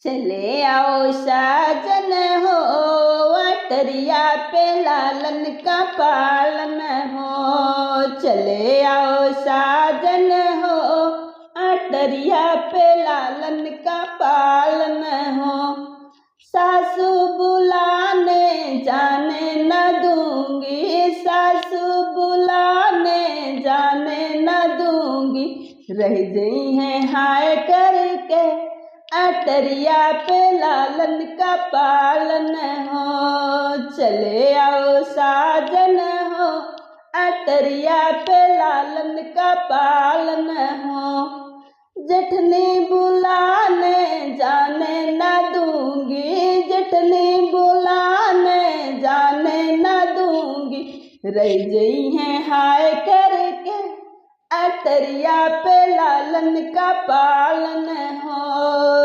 चले आओ साजन हो, अटरिया पे लालन का पालन हो। चले आओ साजन हो, अटरिया पे लालन का पालन हो। सासू बुलाने जाने न दूंगी, सासू बुलाने जाने न दूंगी। रह गई हैं हाय करके अटरिया पे लालन का पालन हो। चले आओ साजन हो, अटरिया पे लालन का पालन हो। जेठनी बुलाने जाने न दूंगी, जेठनी बुलाने जाने न दूंगी। रह गई हैं हाय करके अटरिया पे लालन का पालन हो।